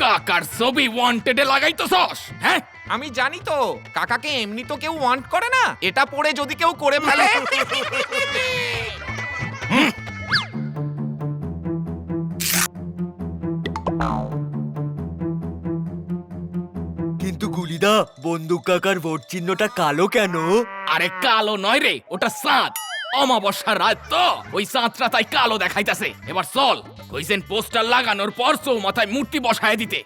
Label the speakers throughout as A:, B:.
A: কাকার ছবি ওয়ান্টেডে লাগাইতেছস? হ্যাঁ,
B: আমি জানি তো, কাকাকে এমনি তো কেউ ওয়ান্ট করে না, এটা পড়ে যদি কেউ করে ফেলে।
C: কিন্তু গুলিদা, বন্দুক কাকার ভোট চিহ্নটা কালো কেন?
A: আরে কালো নয় রে, ওটা চাঁদ। অমাবস্যার রাত তো, ওই চাঁদটা তাই কালো দেখাইতাছে। এবার চল, কইছেন পোস্টার লাগানোর পর চৌমাথায় মূর্তি বসায় দিতে।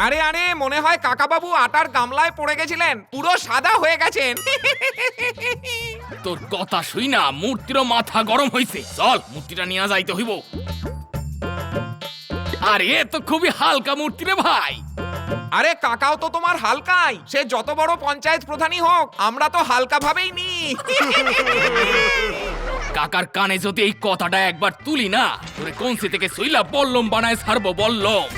B: আরে আরে, মনে হয় কাকা বাবু আটার গামলায় পড়ে গেছিলেন, পুরো সাদা হয়ে গেছেন।
A: তোর কথা শুই না মূর্তিরও মাথা গরম হইছে। চল, মূর্তিটা নিয়ে যাইতে হইব। আরে এ তো খুবই হালকা মূর্তি রে ভাই।
B: আরে কাকাও তো তোমার হালকাই, সে যত বড় পঞ্চায়েত প্রধানই হোক, আমরা তো হালকা ভাবেই নি।
A: কাকার কানে যদি এই কথাটা একবার তুলি না, তোরে কঞ্চি থেকে সইলা বল্লম বানায় ছাড়বো, বল্লম।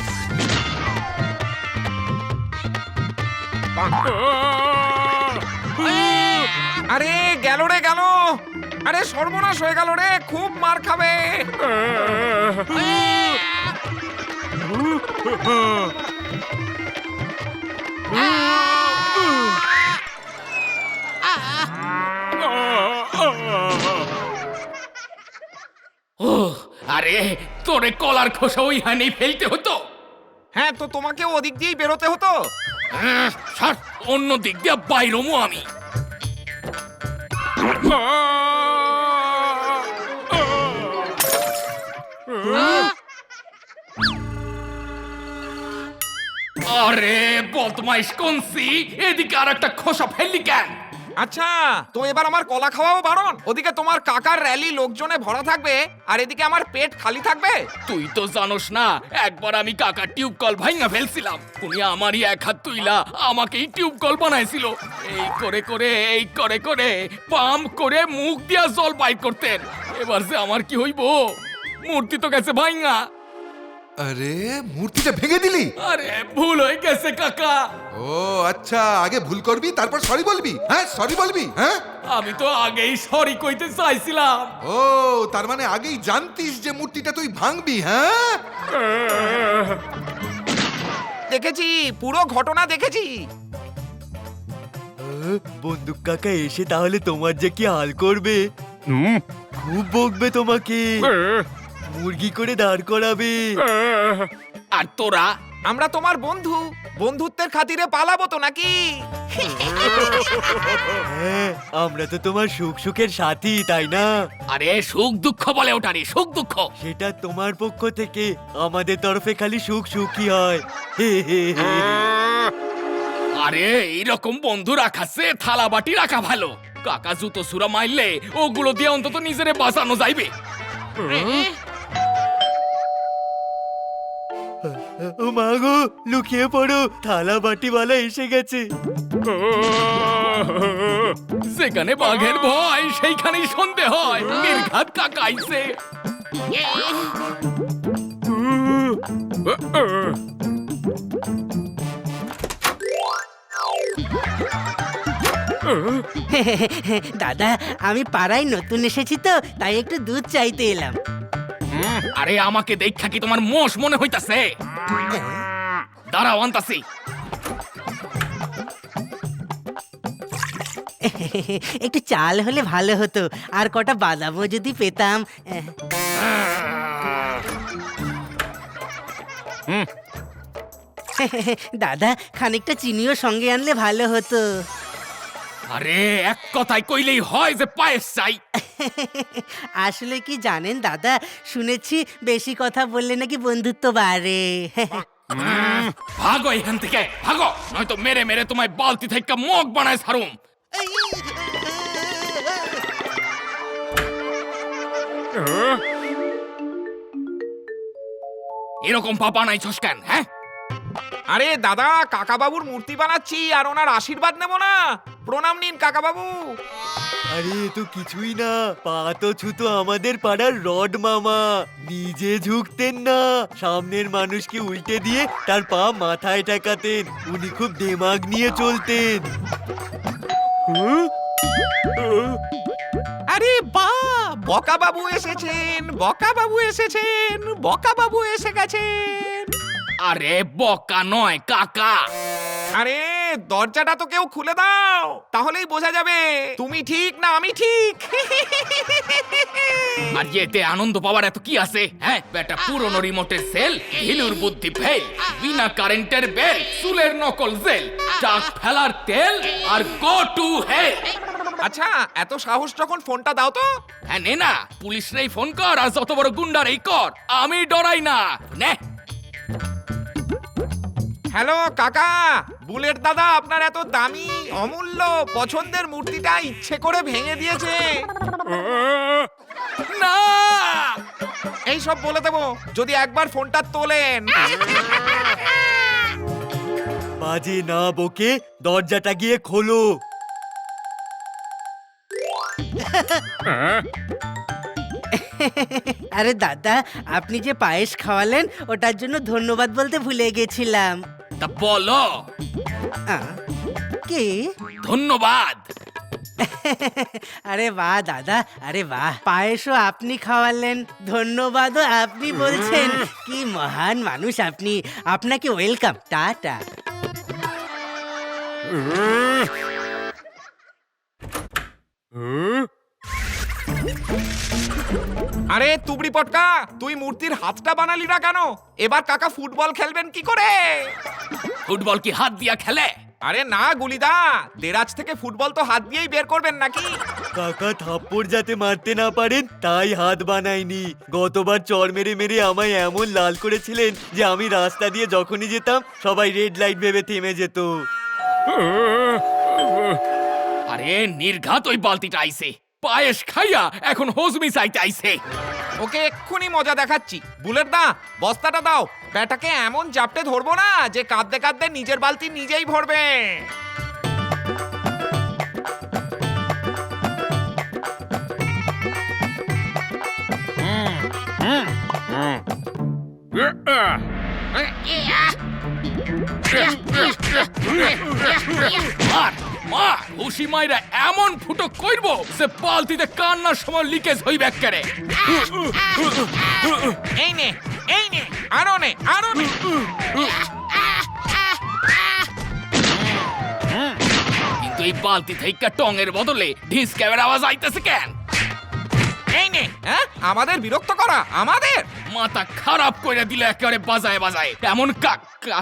B: আরে গেল রে গেল, আরে সর্বনাশ হয়ে গেল রে, খুব মার খাবে।
A: ও আরে, তোরে কলার খোসা ওইখানেই ফেলতে হতো।
B: হ্যাঁ, তো তোমাকেও ওদিক দিয়েই বেরোতে হতো।
A: ছাড়, অন্য দিক দিয়ে বাইরমু আমি। আরে বদমাইশ কনসি, এদিকে আর একটা খোসা ফেললি কেন?
B: আচ্ছা, তো এবার আমার কলা খাওয়াও বারণ। ওদিকে তোমার কাকার র্যালি লোকজনে ভরা থাকবে, আর এদিকে আমার পেট খালি থাকবে।
A: তুই তো জানোস না, একবার আমি কাকার টিউব কল ভাঙা ফেলছিলাম। উনি আমারই এক হাত তুইলা আমাকেই টিউব কল বানাইছিল। এই করে করে পাম্প করে মুখ দিয়া জল বাইর করতেন। এবার যে আমার কি হইব, মূর্তি তো গেছে ভাঙা।
D: আরে মূর্তিটা ভেঙে দিলি?
A: আরে ভুল হয়ে গেছে কাকা।
D: ও আচ্ছা, আগে ভুল করবি তারপর সরি বলবি? হ্যাঁ, সরি বলবি? হ্যাঁ,
A: আমি তো আগেই সরি কইতে চাইছিলাম।
D: ও তার মানে আগেই জানতিস যে মূর্তিটা তুই ভাঙবি? হ্যাঁ,
B: দেখেছি, পুরো ঘটনা দেখেছি।
C: বন্দুক কাকা এসে তাহলে তোমার যে কি হাল করবে, খুব বকবে তোমাকে, মুরগি করে দাঁড় করাবে।
A: আর তোরা?
B: আমরা তোমার বন্ধু, বন্ধুত্বের খাতিরে পালাবো তো নাকি?
C: হ্যাঁ, আমরা তো তোমার সুখ সুখের সাথী, তাই না?
A: আরে সুখ দুঃখ বলে ওটারে, সুখ দুঃখ।
C: সেটা তোমার পক্ষ থেকে, আমাদের তরফে খালি সুখ সুখই হয়। হে হে হে।
A: আরে এইরকম বন্ধু রাখাছে থালা বাটি রাখা ভালো। কাকা জুতো সুরা মারলে ওগুলো দিয়ে অন্তত নিজেরে বাঁচানো যাইবে।
C: ও মা গো, লুকিয়ে পড়ো, থালা বাটিওয়ালা এসে গেছে।
A: যেখানে বাঘের ভয় সেইখানেই সন্দেহ হয়। নির্ঘাত কাকা আইছে।
E: দাদা, আমি পাড়ায় নতুন এসেছি তো, তাই একটু দুধ চাইতে এলাম।
A: আরে আমাকে দেখা কি তোমার মোষ মনে হইতাছে? দাঁড়াও, আনতাছি।
E: একটু চাল হলে ভালো হতো, আর কটা বাদামও যদি পেতাম। দাদা, খানিকটা চিনিও সঙ্গে আনলে ভালো হতো।
A: আরে এক কথায় কইলেই হয় যে পায়েস চাই।
E: আসলে কি জানেন দাদা, শুনেছি বেশি কথা বললে নাকি বন্ধুত্ব বাড়ে।
A: ভাগো এখান থেকে ভাগো, নয়তো মেরে মেরে তোমায় বালতি থেকে মগ বানায় ছাড়ুম। এরকম পাপা নাই কেন? হ্যাঁ,
B: আরে দাদা, কাকা বাবুর মূর্তি বানাচ্ছি আর ওনার আশীর্বাদ নেব না। প্রণাম নিন কাকা বাবু।
C: আরে এ তো কিছুই না, পা তো ছুতো আমাদের পাড়ার রড মামা। নিজে ঝুঁকতেন না, সামনের মানুষকে উল্টে দিয়ে তার পা মাথায় ঠেকাতেন। উনি খুব দেমাগ নিয়ে চলতেন।
B: আরে বা, বকা বাবু এসেছেন, বকা বাবু এসেছেন, বকা বাবু এসে গেছেন।
A: আরে বকা নয় কাকা।
B: আরে দরজাটা তো কেউ খুলে দাও, তাহলেই বোঝা যাবে তুমি ঠিক না আমি ঠিক।
A: আর এতে আনন্দ পাওয়ার এত কি আছে? হ্যাঁ, বেটা পুরনো রিমোটের সেল, হিলুর বুদ্ধি ফেল, বিনা কারেন্টের বেল, চুলের নকল জেল, চাক ফেলার তেল আর গো টু হেল।
B: আচ্ছা, এত সাহস যখন ফোনটা দাও তো।
A: হ্যাঁ নে না, পুলিশরাই ফোন কর আর যত বড় গুন্ডারাই কর, আমি ডরাই না। নে।
B: হ্যালো কাকা, বুলেট দাদা আপনার এত দামি অমূল্য পছন্দের মূর্তিটা ইচ্ছে করে ভেঙে দিয়েছে।
A: না,
B: এই সব বলে দেবো যদি একবার ফোনটা তোলেন।
C: বাজে না বকে দরজাটা গিয়ে খোলো।
E: আরে দাদা, আপনি যে পায়েস খাওয়ালেন ওটার জন্য ধন্যবাদ বলতে ভুলে গেছিলাম।
A: তা বলো
E: কি?
A: ধন্যবাদ।
E: আরে বাহ দাদা, আরে বাহ, পায়েসও আপনি খাওয়ালেন, ধন্যবাদও আপনি বলছেন। কি মহান মানুষ আপনি, আপনাকে ওয়েলকাম, টাটা।
B: আরে তুবড়ি পটকা, তুই মূর্তির হাতটা বানালি না কেন? এবার কাকা ফুটবল খেলবেন কি করে?
A: ফুটবল কি হাত দিয়া খেলে?
B: আরে না গুলিদা, দেরাজ থেকে ফুটবল তো হাত দিয়েই বের করবেন নাকি?
C: কাকা থাপ্পড় যাতে মারতে না পারেন তাই হাত বানায়নি। গতবার চর মেরে মেরে আমায় এমন লাল করেছিলেন যে আমি রাস্তা দিয়ে যখনই যেতাম সবাই রেড লাইট ভেবে থেমে যেত।
A: আরে নির্ঘাত ওই বালতিটা আইছে, পায়েস খাইয়া এখন হজমি চাইতে আইছে।
B: ওকে এক্ষুনি মজা দেখাচ্ছি। বুলেট দা, বস্তাটা দাও। ব্যাটাকে এমন জাপটে ধরবো না যে কাঁদতে কাঁদতে নিজের বালতি নিজেই ভরবে।
A: মার মার, হুশি মাইরা এমন ফুটো কইরবো যে বালতিতে কান্নার সময় লিকেজ হইবে এক্কারে।
B: এই নে, এই নে, আরো নে, আরো নে।
A: কিন্তু এই বালতি থেকে টঙের বদলে ঢিসক্যাবের আওয়াজ আইতেছে কেন?
B: এই নে, হ্যাঁ আমাদের বিরক্ত করা, আমাদের।
A: মাথা খারাপ কইরা দিলে একেবারে বাজায় বাজায়। এমন কাকা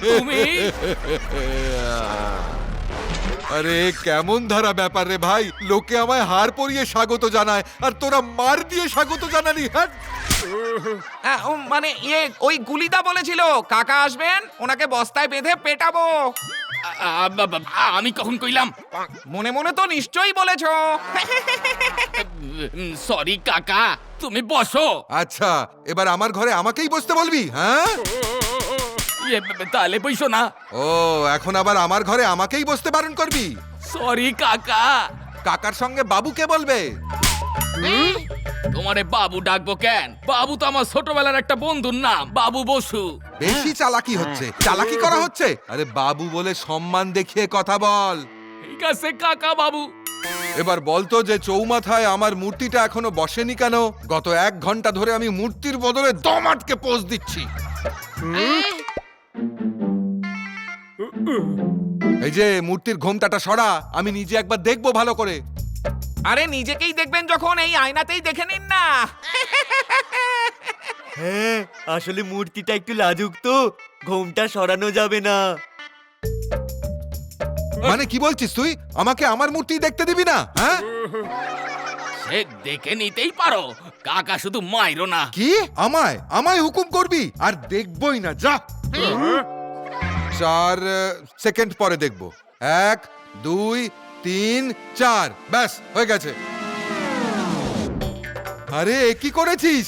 A: তুমি?
D: আরে কেমন ধারা ব্যাপার রে ভাই, লোকে আমায় হার পরিয়ে স্বাগত জানায় আর তোরা মার দিয়ে স্বাগত জানালি। হ্যাঁ,
B: মানে ওই গুলিদা বলেছিল কাকা আসবেন, ওনাকে বস্তায় বেঁধে পেটাবো।
A: আমি কখন কইলাম?
B: মনে মনে তো নিশ্চয়ই বলেছো।
A: সরি কাকা, তুমি বসো।
D: আচ্ছা এবার আমার ঘরে আমাকেই বসতে বলবি? হ্যাঁ,
A: তাহলে বইসো না।
D: ও এখন আবার আমার ঘরে আমাকেই বসতে বারণ করবি?
A: সরি কাকা।
D: কাকার সঙ্গে বাবুকে বলবে।
A: তোমারে বাবু ডাকবো কেন? বাবু তো আমার ছোটবেলার একটা বন্ধুর নাম, বাবু বসু।
D: বেশি চালাকি হচ্ছে, চালাকি করা হচ্ছে। আরে বাবু বলে সম্মান দেখিয়ে কথা বল।
A: ঠিক আছে কাকা বাবু।
D: এবার বলতো যে চৌমাথায় আমার মূর্তিটা এখনো বসেনি কেন? গত 1 ঘন্টা ধরে আমি মূর্তির বদলে দম আটকে পোজ দিচ্ছি। এই যে মূর্তির ঘোমটাটা সরা, আমি নিজে একবার দেখবো ভালো করে।
B: আরে নিজেকেই দেখবেন যখন এই আয়নাতেই দেখে নিন না।
C: হ্যাঁ, আসলে মূর্তিটা একটু লাজুক তো, ঘোমটা সরানো যাবে না।
D: মানে কি বলছিস তুই আমাকে আমার মূর্তি দেখতে দিবি না হ্যাঁ
A: সে দেখে নিতেই পারো, কাকা শুধু মাইরো না।
D: কি আমায় আমায় হুকুম করবি আর দেখবই না যা 4 সেকেন্ড পরে দেখবো 1 2 3 4 ব্যাস হয়ে গেছে আরে এ কি করেছিস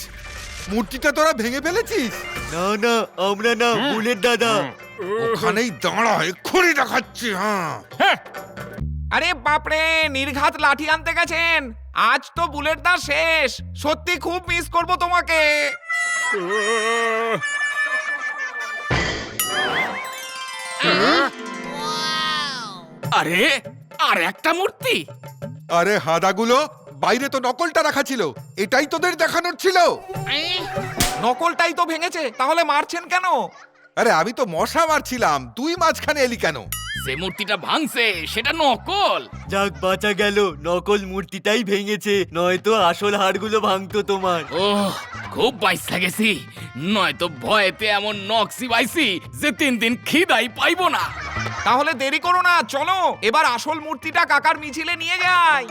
D: মূর্তিটা তোরা ভেঙে ফেলেছিস
C: না না আমরা না, বুলেট দাদা।
D: ওখানেই দাঁড়া এক্ষুনি দেখাচ্ছি হ্যাঁ
B: আরে বাপরে, নির্ঘাত লাঠি আনতে গেছেন। আজ তো বুলেট দা শেষ। সত্যি খুব মিস করব তোমাকে।
A: আরে আর একটা মূর্তি।
D: আরে হাদাগুলো বাইরে তো নকলটা রাখা ছিল এটাই তোদের দেখানোর ছিল
B: নকলটাই তো ভেঙেছে, তাহলে মারছেন কেন?
D: আরে আমি তো মশা মারছিলাম তুই মাঝখানে এলি কেন
A: যে মূর্তিটা ভাঙছে সেটা নকল।
C: যাক বাঁচা গেল, নকল মূর্তিটাই ভেঙেছে, নয়তো আসল হাড়গুলো ভাঙতো তোমার।
A: ওহ, খুব বাইসা গেছি, নয়তো ভয়েতে এমন নকশি বাইছি যে 3 দিন খিদাই পাইবো না।
B: তাহলে দেরি করো না, চলো এবার আসল মূর্তিটা কাকার মিছিলে নিয়ে যাই।